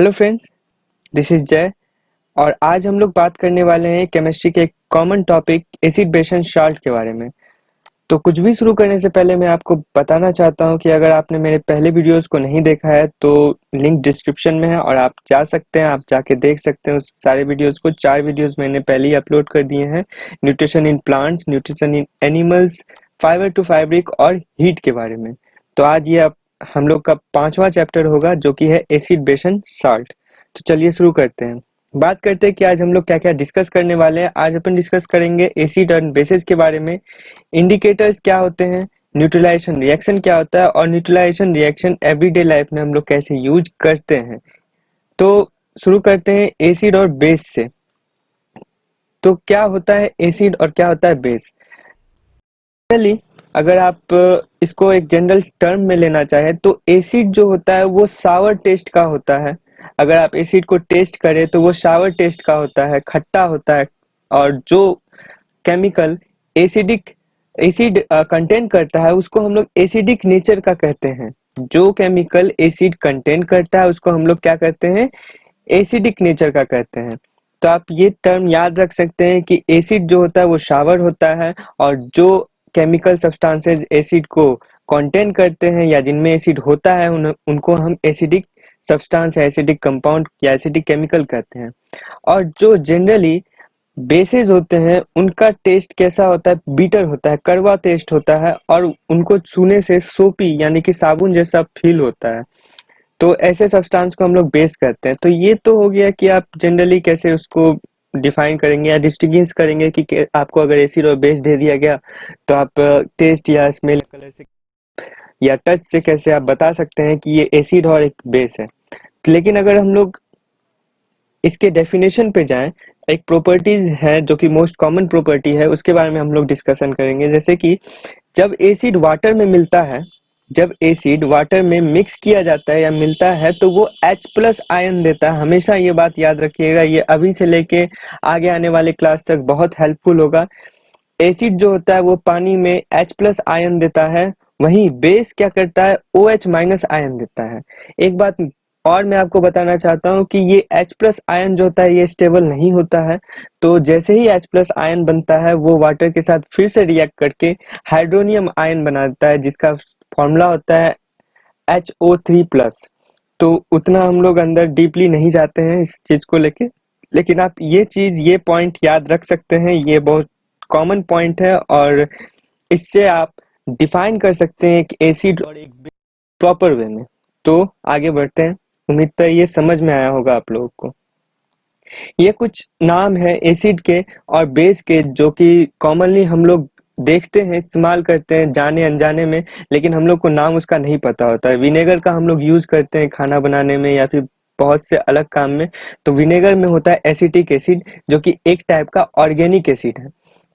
Hello friends, this is जय और आज हम लोग बात करने वाले हैं केमिस्ट्री के एक common topic acid base and salt के बारे में। तो कुछ भी शुरू करने से पहले मैं आपको बताना चाहता हूं कि अगर आपने मेरे पहले वीडियोस को नहीं देखा है तो लिंक डिस्क्रिप्शन में है और आप जा सकते हैं, आप जाके देख सकते हैं उस सारे वीडियोस को। 4 वीडियोस मैंने पहले ही अपलोड कर दिए हैं, nutrition in plants, nutrition in animals, fibre to fabric और हीट के बारे में। तो आज ये हम लोग का 5वां चैप्टर होगा जो कि है एसिड बेस एंड सॉल्ट। तो चलिए शुरू करते हैं। बात करते हैं कि आज हम लोग क्या क्या डिस्कस करने वाले हैं। आज अपन डिस्कस करेंगे एसिड और बेसिस के बारे में, इंडिकेटर्स क्या होते हैं, न्यूट्रलाइजेशन रिएक्शन क्या होता है और न्यूट्रलाइजेशन रिएक्शन एवरीडे लाइफ में हम लोग कैसे यूज करते हैं। तो शुरू करते हैं एसिड और बेस से। तो क्या होता है एसिड और क्या होता है बेस? जनरली अगर आप इसको एक जनरल टर्म में लेना चाहें तो एसिड जो होता है वो सावर टेस्ट का होता है। अगर आप एसिड को टेस्ट करें तो वो सावर टेस्ट का होता है, खट्टा होता है। और जो केमिकल एसिड कंटेन करता है उसको हम लोग एसिडिक नेचर का कहते हैं। जो केमिकल एसिड कंटेन करता है उसको हम लोग क्या कहते हैं? एसिडिक नेचर का कहते हैं। तो आप ये टर्म याद रख सकते हैं कि एसिड जो होता है वो शावर होता है और जो केमिकल सब्सटेंसेस एसिड को कंटेन करते हैं या जिनमें एसिड होता है उनको हम एसिडिक सब्सटेंस या एसिडिक कंपाउंड या एसिडिक केमिकल कहते हैं। और जो जनरली बेसेस होते हैं उनका टेस्ट कैसा होता है? बीटर होता है, कड़वा टेस्ट होता है और उनको छूने से सोपी यानी कि साबुन जैसा फील होता है। तो ऐसे सब्सटेंस को हम लोग बेस कहते हैं। तो ये तो हो गया कि आप जनरली कैसे उसको डिफाइन करेंगे या डिस्टिंग्विश करेंगे कि आपको अगर एसिड और बेस दे दिया गया तो आप टेस्ट या स्मेल, कलर से या टच से कैसे आप बता सकते हैं कि ये एसिड और एक बेस है। लेकिन अगर हम लोग इसके डेफिनेशन पे जाएं, एक प्रॉपर्टीज है जो कि मोस्ट कॉमन प्रॉपर्टी है, उसके बारे में हम लोग डिस्कशन करेंगे। जैसे कि जब एसिड वाटर में मिलता है, जब एसिड वाटर में मिक्स किया जाता है या मिलता है तो वो H प्लस आयन देता है। हमेशा ये बात याद रखिएगा, ये अभी से लेके आगे आने वाले क्लास तक बहुत हेल्पफुल होगा। एसिड जो होता है वो पानी में H प्लस आयन देता है, वहीं बेस क्या करता है? OH माइनस आयन देता है। एक बात और मैं आपको बताना चाहता हूँ कि ये H प्लस आयन जो होता है ये स्टेबल नहीं होता है। तो जैसे ही H प्लस आयन बनता है वो वाटर के साथ फिर से रिएक्ट करके हाइड्रोनियम आयन बना देता है, जिसका फॉर्मूला होता है HO3 प्लस। तो उतना हम लोग अंदर डीपली नहीं जाते हैं इस चीज को लेके, लेकिन आप ये पॉइंट याद रख सकते हैं। ये बहुत कॉमन पॉइंट है और इससे आप डिफाइन कर सकते हैं एक एसिड और एक प्रॉपर वे में। तो आगे बढ़ते हैं। उम्मीद है ये समझ में आया होगा आप लोगों को। ये कुछ नाम है एसिड के और बेस के जो कि कॉमनली हम लोग देखते हैं, इस्तेमाल करते हैं जाने अनजाने में, लेकिन हम लोग को नाम उसका नहीं पता होता है। विनेगर का हम लोग यूज करते हैं खाना बनाने में या फिर बहुत से अलग काम में। तो विनेगर में होता है एसिटिक एसिड जो कि एक टाइप का ऑर्गेनिक एसिड है।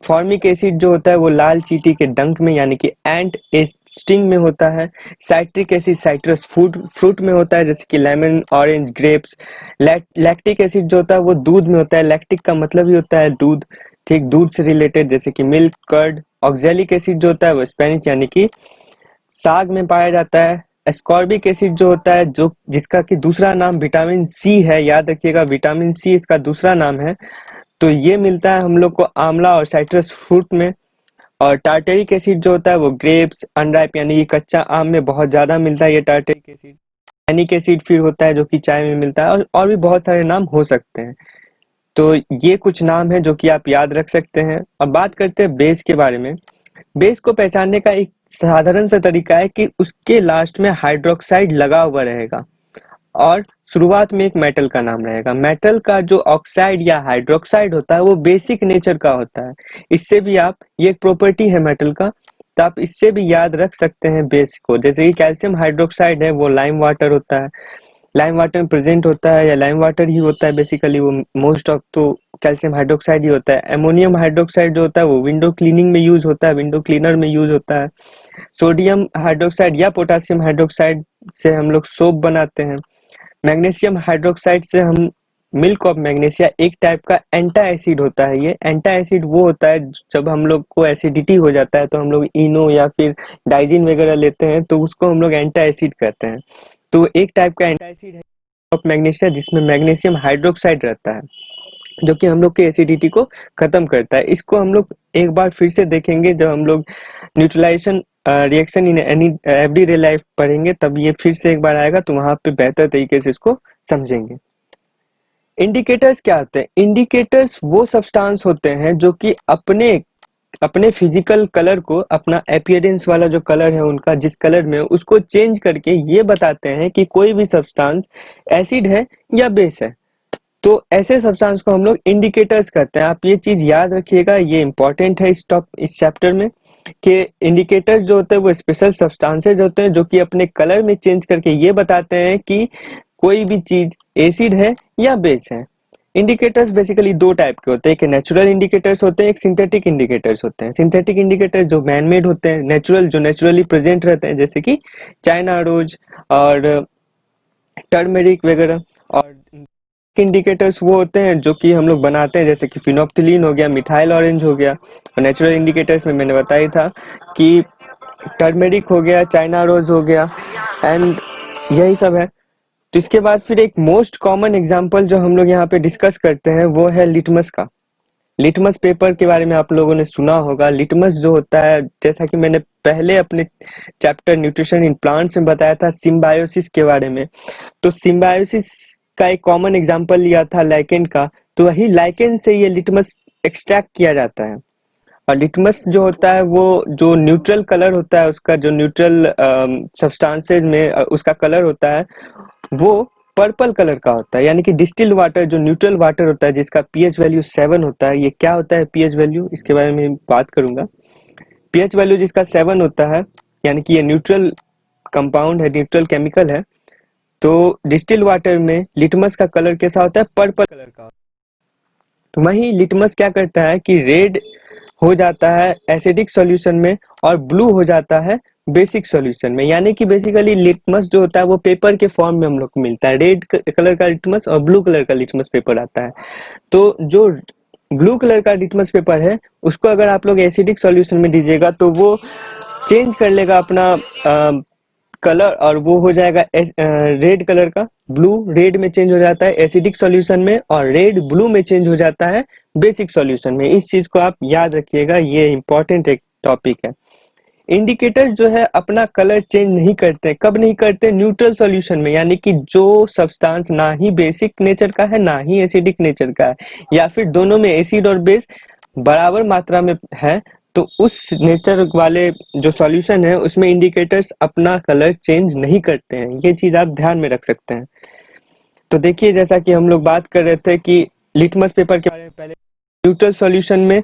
फॉर्मिक एसिड जो होता है वो लाल चींटी के डंक में यानी कि एंट स्टिंग में होता है। साइट्रिक एसिड साइट्रस फ्रूट में होता है जैसे कि lemon, orange, grapes. Lactic acid जो होता है वो दूध में होता है। लैक्टिक का मतलब ही होता है दूध, ठीक, दूध से रिलेटेड जैसे कि मिल्क, कर्ड। ऑक्जेलिक एसिड जो होता है वो स्पेनिश यानी कि साग में पाया जाता है। एस्कॉर्बिक एसिड जो होता है जो जिसका कि दूसरा नाम विटामिन सी है, याद रखिएगा विटामिन सी इसका दूसरा नाम है। तो ये मिलता है हम लोग को आंवला और साइट्रस फ्रूट में। और टार्टेरिक एसिड जो होता है वो ग्रेप्स, अनराइप यानी कि कच्चा आम में बहुत ज्यादा मिलता है ये टार्टेरिक एसिड। एनिक एसिड फिर होता है जो कि चाय में मिलता है और भी बहुत सारे नाम हो सकते हैं। तो ये कुछ नाम है जो कि आप याद रख सकते हैं। अब बात करते हैं बेस के बारे में। बेस को पहचानने का एक साधारण सा तरीका है कि उसके लास्ट में हाइड्रोक्साइड लगा हुआ रहेगा और शुरुआत में एक मेटल का नाम रहेगा। मेटल का जो ऑक्साइड या हाइड्रोक्साइड होता है वो बेसिक नेचर का होता है। इससे भी आप, ये एक प्रॉपर्टी है मेटल का, तो आप इससे भी याद रख सकते हैं बेस को। जैसे कि कैल्शियम हाइड्रोक्साइड है वो लाइम वाटर होता है, लाइम वाटर में प्रेजेंट होता है या लाइम वाटर ही होता है बेसिकली, वो मोस्ट ऑफ तो कैल्शियम हाइड्रोक्साइड ही होता है। एमोनियम हाइड्रोक्साइड जो होता है वो विंडो क्लीनिंग में यूज होता है, विंडो क्लीनर में यूज होता है। सोडियम हाइड्रोक्साइड या पोटासियम हाइड्रोक्साइड से हम लोग सोप बनाते हैं। मैग्नीशियम हाइड्रोक्साइड से हम मिल्क ऑफ मैग्नीशिया, एक टाइप का एंटा एसिड होता है। ये एंटा एसिड वो होता है जब हम लोग को एसिडिटी हो जाता है तो हम लोग इनो या फिर डाइजिन वगैरह लेते हैं तो उसको हम लोग एंटा एसिड कहते हैं। तो एक टाइप का एंटा एसिड है। ऑफ मैग्नीशियम जिसमें मैग्नीशियम हाइड्रोक्साइड रहता है, जो कि हम लोग के एसिडिटी को खत्म करता है। इसको हम लोग एक बार फिर से देखेंगे जब हम लोग neutralisation reaction in any everyday life पढ़ेंगे, तब ये फिर से एक बार आएगा, तो वहां पे बेहतर तरीके से इसको समझेंगे। इंडिकेटर्स क्या होते हैं? इंडिकेटर्स वो सब्सटेंस होते हैं जो कि अपने अपने फिजिकल कलर को, अपना अपीयरेंस वाला जो कलर है उनका, जिस कलर में उसको चेंज करके ये बताते हैं कि कोई भी सब्सटेंस एसिड है या बेस है। तो ऐसे सब्सटेंस को हम लोग इंडिकेटर्स कहते हैं। आप ये चीज याद रखिएगा, ये इंपॉर्टेंट है इस चैप्टर में, कि इंडिकेटर्स जो होते हैं वो स्पेशल सब्सटेंसेज होते हैं जो कि अपने कलर में चेंज करके ये बताते हैं कि कोई भी चीज एसिड है या बेस है। इंडिकेटर्स बेसिकली दो टाइप के होते हैं, एक नेचुरल इंडिकेटर्स होते हैं, एक सिंथेटिक इंडिकेटर्स होते हैं। सिंथेटिक इंडिकेटर जो मैन मेड होते हैं, नेचुरल जो नेचुरली प्रेजेंट रहते हैं, जैसे कि चाइना रोज और टर्मेरिक वगैरह। और इंडिकेटर्स वो होते हैं जो कि हम लोग बनाते हैं, जैसे कि फिनोप्थिलीन हो गया, मिथाइल ऑरेंज हो गया। और नेचुरल इंडिकेटर्स में मैंने बताया था कि टर्मेरिक हो गया, चाइना रोज हो गया, एंड यही सब है। तो इसके बाद फिर एक मोस्ट कॉमन एग्जांपल जो हम लोग यहाँ पे डिस्कस करते हैं वो है लिटमस का। लिटमस पेपर के बारे में आप लोगों ने सुना होगा। लिटमस जो होता है, जैसा कि मैंने पहले अपने चैप्टर न्यूट्रिशन इन प्लांट्स में बताया था सिम्बायोसिस के बारे में, तो सिम्बायोसिस का एक कॉमन एग्जांपल लिया था लाइकेन का। तो वही लाइकेन से ये लिटमस एक्सट्रैक्ट किया जाता है। और लिटमस जो होता है वो जो न्यूट्रल कलर होता है, उसका जो न्यूट्रल सब्सटेंसेज में उसका कलर होता है वो पर्पल कलर का होता है। यानी कि डिस्टिल्ड वाटर जो न्यूट्रल वाटर होता है जिसका पीएच वैल्यू 7 होता है। ये क्या होता है पीएच वैल्यू, इसके बारे में बात करूंगा। पीएच वैल्यू जिसका 7 होता है, यानी कि ये न्यूट्रल कंपाउंड है, न्यूट्रल केमिकल है। तो डिस्टिल्ड वाटर में लिटमस का कलर कैसा होता है? पर्पल कलर का। तो वही लिटमस क्या करता है कि रेड हो जाता है एसिडिक सॉल्यूशन में और ब्लू हो जाता है बेसिक सॉल्यूशन में। यानी कि बेसिकली लिटमस जो होता है वो पेपर के फॉर्म में हम लोग को मिलता है। रेड कलर का लिटमस और ब्लू कलर का लिटमस पेपर आता है। तो जो ब्लू कलर का लिटमस पेपर है उसको अगर आप लोग एसिडिक सॉल्यूशन में दीजिएगा तो वो चेंज कर लेगा अपना कलर और वो हो जाएगा रेड कलर का। ब्लू रेड में चेंज हो जाता है एसिडिक सॉल्यूशन में, और रेड ब्लू में चेंज हो जाता है बेसिक सॉल्यूशन में। इस चीज को आप याद रखिएगा, ये इंपॉर्टेंट एक टॉपिक है। इंडिकेटर जो है अपना कलर चेंज नहीं करते। कब नहीं करते? न्यूट्रल सॉल्यूशन में, यानी कि जो सब्सटेंस ना ही बेसिक नेचर का है ना ही एसिडिक नेचर का है, या फिर दोनों में एसिड और बेस बराबर मात्रा में है, तो उस नेचर वाले जो सॉल्यूशन है उसमें इंडिकेटर्स अपना कलर चेंज नहीं करते हैं। ये चीज आप ध्यान में रख सकते हैं। तो देखिए, जैसा कि हम लोग बात कर रहे थे कि लिटमस पेपर के बारे में, पहले न्यूट्रल सॉल्यूशन में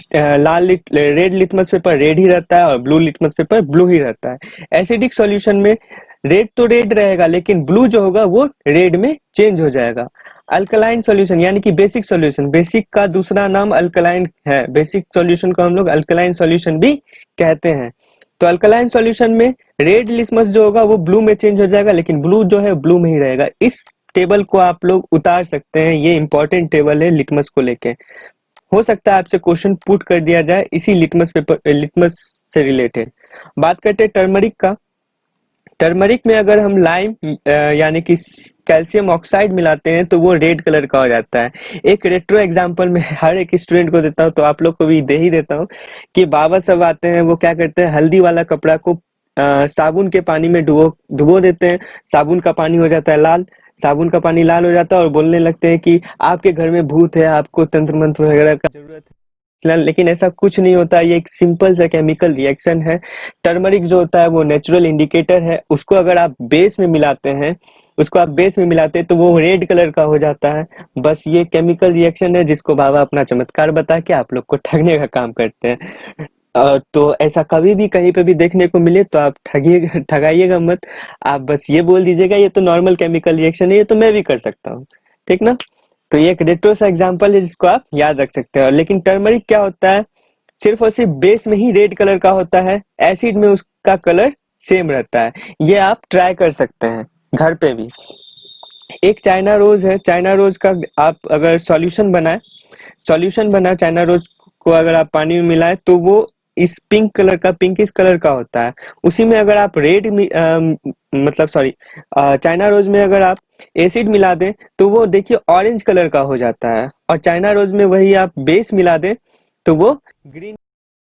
रेड लिटमस पेपर रेड ही रहता है और ब्लू लिटमस पेपर ब्लू ही रहता है। एसिडिक सॉल्यूशन में रेड तो रेड रहेगा लेकिन ब्लू जो होगा वो रेड में चेंज हो जाएगा। अल्कलाइन सॉल्यूशन यानी कि बेसिक सॉल्यूशन, बेसिक का दूसरा नाम अल्कलाइन है। बेसिक सॉल्यूशन को हम लोग अल्कलाइन सॉल्यूशन भी कहते हैं। तो अल्कलाइन सॉल्यूशन में रेड लिटमस जो होगा वो ब्लू में चेंज हो जाएगा, लेकिन ब्लू जो है ब्लू में ही रहेगा। इस टेबल को आप लोग उतार सकते हैं, ये इंपॉर्टेंट टेबल है लिटमस को लेके। हो सकता है आपसे क्वेश्चन पुट कर दिया जाए इसी लिटमस से रिलेटेड। बात करते हैं टर्मरिक का। टर्मरिक में अगर हम लाइम यानी कि कैल्शियम ऑक्साइड मिलाते हैं तो वो रेड कलर का हो जाता है। एक रेट्रो एग्जांपल में हर एक स्टूडेंट को देता हूँ, तो आप लोग को भी दे ही देता हूँ कि बाबा सब आते हैं, वो क्या करते हैं, हल्दी वाला कपड़ा को साबुन के पानी में डुबो देते हैं। साबुन का पानी हो जाता है लाल, साबुन का पानी लाल हो जाता है और बोलने लगते हैं कि आपके घर में भूत है, आपको तंत्र मंत्र वगैरह का जरूरत है। लेकिन ऐसा कुछ नहीं होता, ये एक सिंपल सा केमिकल रिएक्शन है। टर्मरिक जो होता है वो नेचुरल इंडिकेटर है। उसको अगर आप बेस में मिलाते हैं, तो वो रेड कलर का हो जाता है। बस ये केमिकल रिएक्शन है जिसको बाबा अपना चमत्कार बता के आप लोग को ठगने का काम करते हैं। तो ऐसा कभी भी कहीं पे भी देखने को मिले तो आप ठगाइएगा मत। आप बस ये बोल दीजिएगा ये तो नॉर्मल केमिकल रिएक्शन है, ये तो मैं भी कर सकता हूँ, ठीक ना। तो ये एक रेट्रो सा एग्जांपल है जिसको आप याद रख सकते हैं। लेकिन टर्मरिक क्या होता है, सिर्फ और सिर्फ बेस में ही रेड कलर का होता है, एसिड में उसका कलर सेम रहता है। ये आप ट्राई कर सकते हैं घर पे भी। एक चाइना रोज है, चाइना रोज का आप अगर सॉल्यूशन बनाए चाइना रोज को अगर आप पानी में मिलाए तो वो इस पिंक कलर का, पिंकिश कलर का होता है। उसी में अगर आप मतलब सॉरी, चाइना रोज में अगर आप एसिड मिला दें तो वो देखिए ऑरेंज कलर का हो जाता है, और चाइना रोज में वही आप बेस मिला दें तो वो ग्रीन,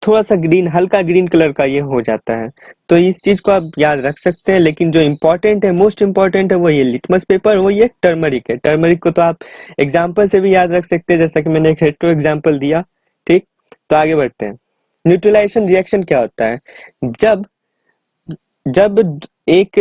थोड़ा सा ग्रीन, हल्का ग्रीन कलर का ये हो जाता है। तो इस चीज को आप याद रख सकते हैं, लेकिन जो इम्पोर्टेंट है, मोस्ट इम्पोर्टेंट है, वो ये लिटमस पेपर, वो ये टर्मरिक है। टर्मरिक को तो आप एग्जाम्पल से भी याद रख सकते हैं, जैसा कि मैंने एक रेट्रो एग्जाम्पल दिया। ठीक, तो आगे बढ़ते हैं। न्यूट्रलाइजेशन रिएक्शन क्या होता है? जब जब एक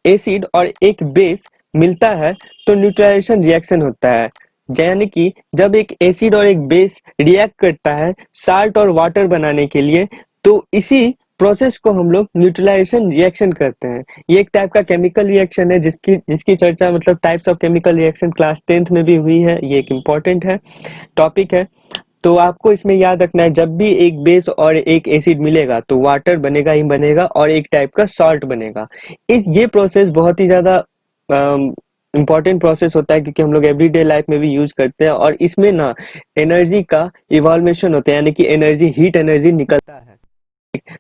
एसिड और एक बेस मिलता है तो न्यूट्रलाइजेशन रिएक्शन होता है। यानी कि जब एक एसिड और एक बेस रिएक्ट करता है साल्ट और वाटर बनाने के लिए, तो इसी प्रोसेस को हम लोग न्यूट्रलाइजेशन रिएक्शन करते हैं। ये एक टाइप का केमिकल रिएक्शन है जिसकी जिसकी चर्चा मतलब types of chemical reaction class 10th में भी हुई है। ये एक इम्पॉर्टेंट है, टॉपिक है। तो आपको इसमें याद रखना है, जब भी एक बेस और एक एसिड मिलेगा तो वाटर बनेगा ही बनेगा और एक टाइप का सॉल्ट बनेगा। ये प्रोसेस बहुत ही ज्यादा इम्पॉर्टेंट प्रोसेस होता है, क्योंकि हम लोग एवरीडे लाइफ में भी यूज करते हैं, और इसमें ना एनर्जी का इवॉल्वेशन होता है, यानी कि एनर्जी, हीट एनर्जी निकलता है।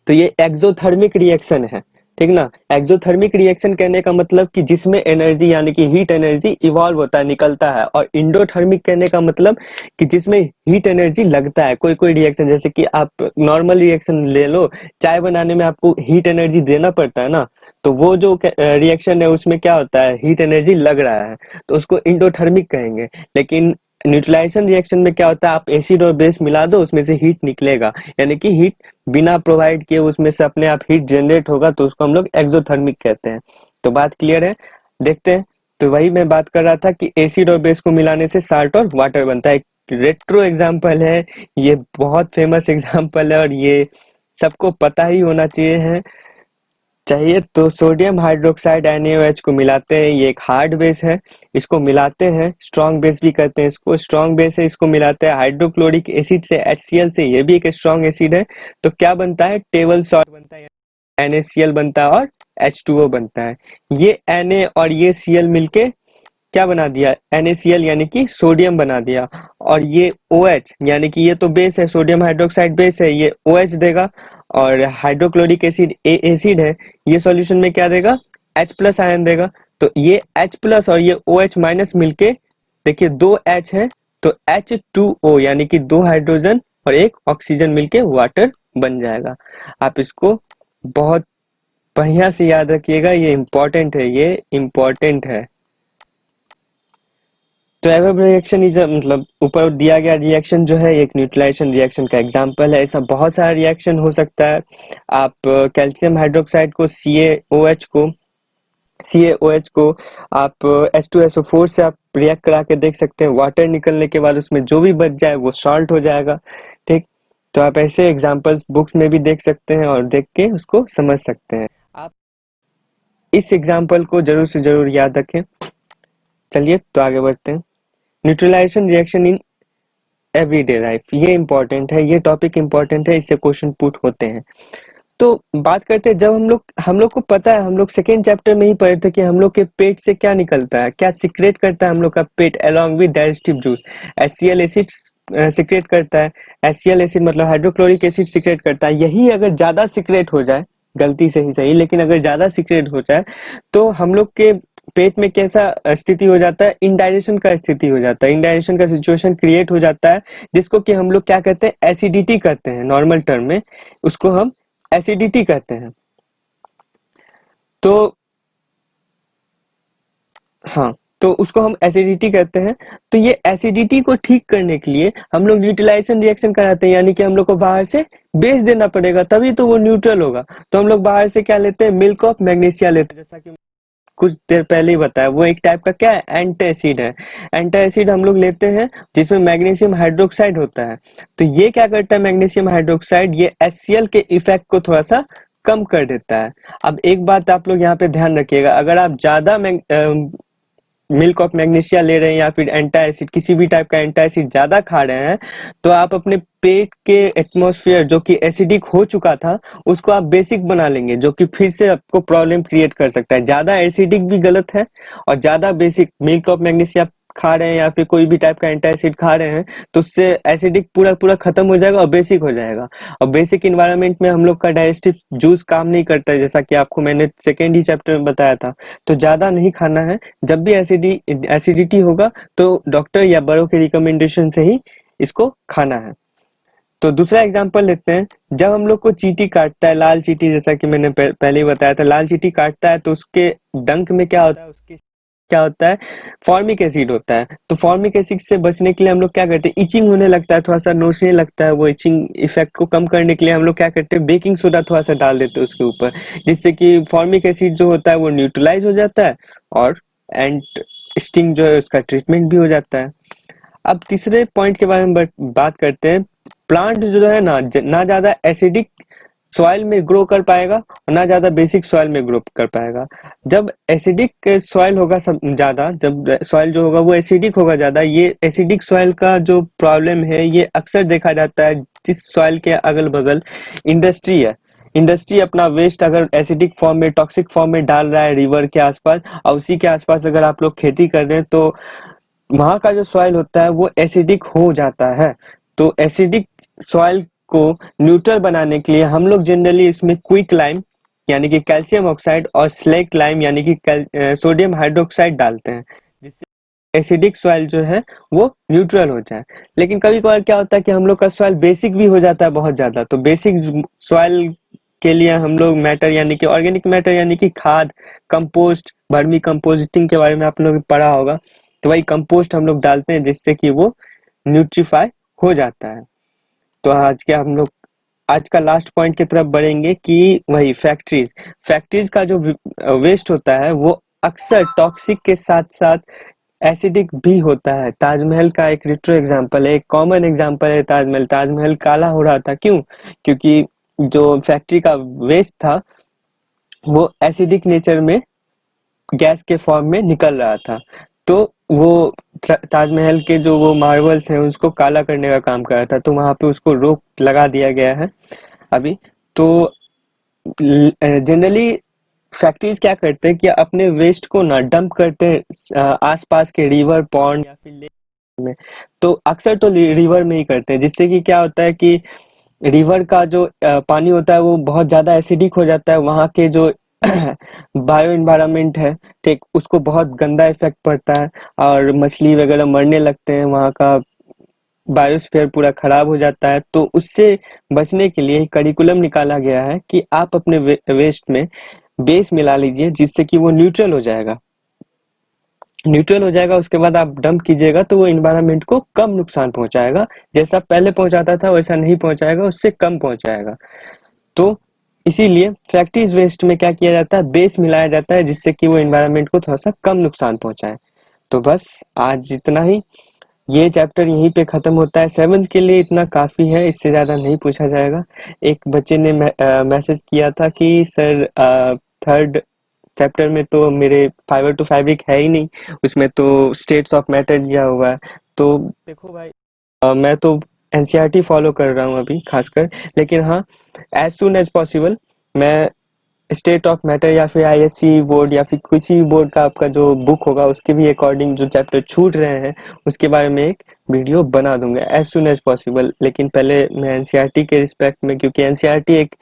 तो ये एक्सोथर्मिक रिएक्शन है, ठीक ना। एक्सोथर्मिक रिएक्शन कहने का मतलब कि जिसमें एनर्जी यानी कि हीट एनर्जी इवॉल्व होता है, निकलता है। और इंडोथर्मिक कहने का मतलब कि जिसमें हीट एनर्जी लगता है। कोई कोई रिएक्शन, जैसे कि आप नॉर्मल रिएक्शन ले लो, चाय बनाने में आपको हीट एनर्जी देना पड़ता है ना, तो वो जो रिएक्शन है उसमें क्या होता है, हीट एनर्जी लग रहा है, तो उसको इंडोथर्मिक कहेंगे। लेकिन न्यूट्रलाइजेशन रिएक्शन में क्या होता है, आप एसिड और बेस मिला दो, उसमें से हीट निकलेगा, यानी कि हीट बिना प्रोवाइड किए उसमें से अपने आप हीट जनरेट होगा, तो उसको हम लोग एक्सोथर्मिक कहते हैं। तो बात क्लियर है, देखते हैं। तो वही मैं बात कर रहा था कि एसिड और बेस को मिलाने से साल्ट और वाटर बनता है। एक रेट्रो एग्जाम्पल है, ये बहुत फेमस एग्जाम्पल है और ये सबको पता ही होना चाहिए। तो सोडियम हाइड्रोक्साइड NaOH को मिलाते हैं, ये एक हार्ड बेस है, इसको मिलाते हैं, स्ट्रॉन्ग बेस भी कहते हैं इसको, स्ट्रॉन्ग बेस है, इसको मिलाते हैं हाइड्रोक्लोरिक एसिड से, HCl से, ये भी एक स्ट्रॉन्ग एसिड है। तो क्या बनता है, टेबल सॉल्ट बनता है, NaCl बनता है और H2O बनता है। ये Na और ये Cl मिलके क्या बना दिया, NaCl यानी कि सोडियम बना दिया, और ये OH यानी कि ये तो बेस है, सोडियम हाइड्रोक्साइड बेस है, ये OH देगा, और हाइड्रोक्लोरिक एसिड एसिड है, ये सॉल्यूशन में क्या देगा, H प्लस आयन देगा। तो ये H प्लस और ये OH माइनस मिलके, देखिए दो H है तो H2O यानी कि दो हाइड्रोजन और एक ऑक्सीजन मिलके वाटर बन जाएगा। आप इसको बहुत बढ़िया से याद रखिएगा, ये इम्पोर्टेंट है, ये इम्पोर्टेंट है। तो एवब रिएक्शन इज मतलब ऊपर दिया गया रिएक्शन जो है एक न्यूट्रलाइजेशन रिएक्शन का एग्जांपल है। ऐसा बहुत सारा रिएक्शन हो सकता है। आप कैल्शियम हाइड्रोक्साइड को CaOH को आप H2SO4 से आप रिएक्ट करा के देख सकते हैं। वाटर निकलने के बाद उसमें जो भी बच जाए वो सॉल्ट हो जाएगा। ठीक, तो आप ऐसे एग्जांपल्स बुक्स में भी देख सकते हैं और देख के उसको समझ सकते हैं। आप इस एग्जांपल को जरूर से जरूर याद रखें। चलिए तो आगे बढ़ते हैं। Neutralisation reaction in everyday life, ये इंपॉर्टेंट है, ये टॉपिक इंपॉर्टेंट है, इससे क्वेश्चन पुट होते हैं। तो बात करते हैं, जब हम लोग को पता है, हम लोग सेकेंड चैप्टर में ही पढ़े थे कि हम लोग के पेट से क्या निकलता है, क्या सिक्रेट करता है हम लोग का पेट along with digestive juice. HCl acid secrete करता है, HCl एसिड मतलब हाइड्रोक्लोरिक एसिड सिक्रेट करता है। यही अगर ज्यादा सिक्रेट हो जाए, गलती से ही सही, लेकिन अगर ज्यादा सिक्रेट हो जाए तो हम लोग के पेट में कैसा स्थिति हो जाता है, इंडाइजेशन का स्थिति हो जाता है, इंडाइजेशन का सिचुएशन क्रिएट हो जाता है, जिसको कि हम लोग क्या कहते हैं, एसिडिटी कहते हैं। नॉर्मल टर्म में उसको हम एसिडिटी कहते हैं। तो हाँ, तो उसको हम एसिडिटी कहते हैं। तो ये एसिडिटी को ठीक करने के लिए हम लोग न्यूट्रलाइजेशन रिएक्शन कराते हैं, यानी कि हम लोग को बाहर से बेस देना पड़ेगा, तभी तो वो न्यूट्रल होगा। तो हम लोग बाहर से क्या लेते हैं, मिल्क ऑफ मैग्नीशिया लेते हैं, जैसा कि कुछ देर पहले ही बताया। वो एक टाइप का क्या है, एंटासिड है। एंटासिड हम लोग लेते हैं जिसमें मैग्नीशियम हाइड्रोक्साइड होता है। तो ये क्या करता है, मैग्नीशियम हाइड्रोक्साइड ये HCl के इफेक्ट को थोड़ा सा कम कर देता है। अब एक बात आप लोग यहाँ पे ध्यान रखिएगा, अगर आप ज्यादा मिल्क ऑफ मैग्नीशिया ले रहे हैं या फिर एंटासिड, किसी भी टाइप का एंटासिड ज्यादा खा रहे हैं, तो आप अपने पेट के एटमॉस्फेयर जो कि एसिडिक हो चुका था उसको आप बेसिक बना लेंगे, जो कि फिर से आपको प्रॉब्लम क्रिएट कर सकता है। ज्यादा एसिडिक भी गलत है और ज्यादा बेसिक मिल्क ऑफ मैग्नीशिया खा रहे हैं या फिर कोई भी टाइप का एंटासिड खा रहे हैं तो उससे एसिडिक पूरा पूरा खत्म हो जाएगा और बेसिक हो जाएगा। और बेसिक इन्वायरमेंट में हम लोग का डाइजेस्टिव जूस काम नहीं करता है, जैसा कि आपको मैंने सेकेंड ही चैप्टर में बताया था। तो ज्यादा नहीं खाना है, जब भी एसिडिटी होगा तो डॉक्टर या बड़ों के रिकमेंडेशन से ही इसको खाना है। तो दूसरा एग्जांपल लेते हैं, जब हम लोग को चींटी काटता है, लाल चींटी, जैसा कि मैंने पहले ही बताया था, लाल चींटी काटता है तो उसके डंक में क्या होता है, उसके क्या होता है, फॉर्मिक एसिड होता है। तो फॉर्मिक एसिड से बचने के लिए हम लोग क्या करते हैं, इचिंग होने लगता है, थोड़ा सा नोचने लगता है, वो इचिंग इफेक्ट को कम करने के लिए हम लोग क्या करते हैं, बेकिंग सोडा थोड़ा सा डाल देते हैं उसके ऊपर, जिससे कि फॉर्मिक एसिड जो होता है वो न्यूट्रलाइज हो जाता है और एंट स्टिंग जो है उसका ट्रीटमेंट भी हो जाता है। अब तीसरे पॉइंट के बारे में बात करते हैं। प्लांट जो है ना ज्यादा एसिडिक सॉइल में ग्रो कर पाएगा और ना ज्यादा बेसिक सॉइल में ग्रो कर पाएगा। जब एसिडिक सॉइल होगा सब ज्यादा, जब सॉइल जो होगा वो एसिडिक होगा ज्यादा, ये एसिडिक सॉइल का जो प्रॉब्लम है ये अक्सर देखा जाता है जिस सॉइल के अगल बगल इंडस्ट्री है। इंडस्ट्री अपना वेस्ट अगर एसिडिक फॉर्म में, टॉक्सिक फॉर्म में डाल रहा है रिवर के आसपास, और उसी के आसपास अगर आप लोग खेती कर रहे हैं तो वहां का जो सॉइल होता है वो एसिडिक हो जाता है। तो एसिडिक सॉइल को न्यूट्रल बनाने के लिए हम लोग जनरली इसमें क्विक लाइम यानी कि कैल्शियम ऑक्साइड और स्लेक लाइम यानी कि सोडियम हाइड्रोक्साइड डालते हैं, जिससे एसिडिक सॉइल जो है वो न्यूट्रल हो जाए। लेकिन कभी कभार क्या होता है कि हम लोग का सॉइल बेसिक भी हो जाता है बहुत ज्यादा, तो बेसिक सॉइल के लिए हम लोग मैटर यानी कि ऑर्गेनिक मैटर यानी कि खाद, कंपोस्ट, वर्मी कंपोस्टिंग के बारे में आप लोगों ने पढ़ा होगा, तो वही कंपोस्ट हम लोग डालते हैं जिससे कि वो न्यूट्रीफाई हो जाता है। तो आज का लास्ट पॉइंट की तरफ बढ़ेंगे कि वही फैक्ट्रीज का जो वेस्ट होता है वो अक्सर टॉक्सिक के साथ साथ एसिडिक भी होता है। ताजमहल का एक रेट्रो एग्जांपल है, एक कॉमन एग्जांपल है ताजमहल। ताजमहल काला हो रहा था, क्यों? क्योंकि जो फैक्ट्री का वेस्ट था वो एसिडिक नेचर में गैस के फॉर्म में निकल रहा था, तो वो ताजमहल के जो वो मार्बल्स हैं उसको काला करने का काम कर रहा था, तो वहां पे उसको रोक लगा दिया गया है अभी। तो जनरली फैक्ट्रीज क्या करते हैं कि अपने वेस्ट को ना डंप करते हैं आसपास के रिवर, पॉन्ड या फिर लेक में। तो अक्सर तो रिवर में ही करते हैं, जिससे कि क्या होता है कि रिवर का जो पानी होता है वो बहुत ज्यादा एसिडिक हो जाता है, वहाँ के जो बायो इन्वायरमेंट है, ठीक, उसको बहुत गंदा इफेक्ट पड़ता है और मछली वगैरह मरने लगते हैं, वहाँ का बायोस्फीयर पूरा खराब हो जाता है। तो उससे बचने के लिए करिकुलम निकाला गया है कि आप अपने वेस्ट में बेस मिला लीजिए, जिससे कि वो न्यूट्रल हो जाएगा। उसके बाद आप डंप कीजिएगा तो वो इन्वायरमेंट को कम नुकसान पहुंचाएगा, जैसा पहले पहुंचाता था वैसा नहीं पहुंचाएगा, उससे कम पहुंचाएगा। तो इसीलिए फैक्ट्रीज वेस्ट में क्या किया जाता है, बेस मिलाया जाता है, जिससे कि वो इन्वायरमेंट को थोड़ा सा कम नुकसान पहुंचाए। तो बस आज इतना ही, ये चैप्टर यहीं पे खत्म होता है। 7th के लिए इतना काफी है, इससे ज्यादा नहीं पूछा जाएगा। एक बच्चे ने मैसेज किया था कि सर थर्ड चैप्टर में तो मेरे फाइबर टू फैब्रिक है ही नहीं, उसमें तो स्टेट्स ऑफ मैटर दिया हुआ है। तो देखो भाई, मैं तो एनसीईआरटी फॉलो कर रहा हूँ अभी खासकर, लेकिन हाँ, एज सुन एज पॉसिबल मैं स्टेट ऑफ मैटर या फिर आईएससी बोर्ड या फिर किसी भी बोर्ड का आपका जो बुक होगा उसके भी अकॉर्डिंग जो चैप्टर छूट रहे हैं उसके बारे में एक वीडियो बना दूंगा एज सुन एज पॉसिबल। लेकिन पहले मैं एनसीईआरटी के रिस्पेक्ट में, क्योंकि एनसीईआरटी एक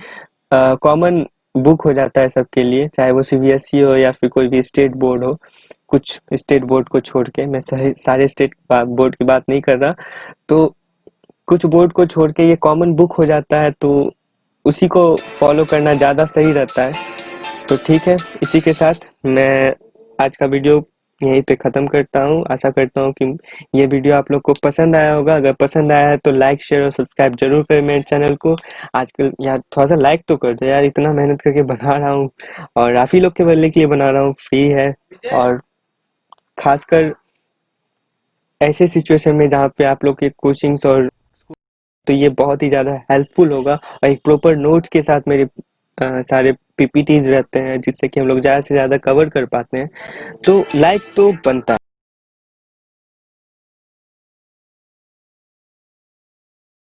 कॉमन बुक हो जाता है सबके लिए, चाहे वो सीबीएसई हो या फिर कोई भी स्टेट बोर्ड हो। कुछ स्टेट बोर्ड को छोड़ के, मैं सारे स्टेट बोर्ड की बात नहीं कर रहा, तो कुछ बोर्ड को छोड़ के ये कॉमन बुक हो जाता है, तो उसी को फॉलो करना ज़्यादा सही रहता है। तो ठीक है, इसी के साथ मैं आज का वीडियो यहीं पे ख़त्म करता हूँ। आशा करता हूँ कि ये वीडियो आप लोग को पसंद आया होगा। अगर पसंद आया है तो लाइक, शेयर और सब्सक्राइब जरूर करें मेरे चैनल को। आजकल यार थोड़ा सा लाइक तो कर दो यार, इतना मेहनत करके बना रहा हूँ और आप ही लोग के भले के लिए बना रहा हूँ, फ्री है। और खासकर ऐसे सिचुएशन में जहाँ पे आप लोग के कोचिंग्स और, तो ये बहुत ही ज़्यादा हेल्पफुल होगा। और एक प्रॉपर नोट्स के साथ मेरे सारे पीपीटीज रहते हैं, जिससे कि हम लोग ज़्यादा से ज़्यादा कवर कर पाते हैं। तो लाइक तो बनता है।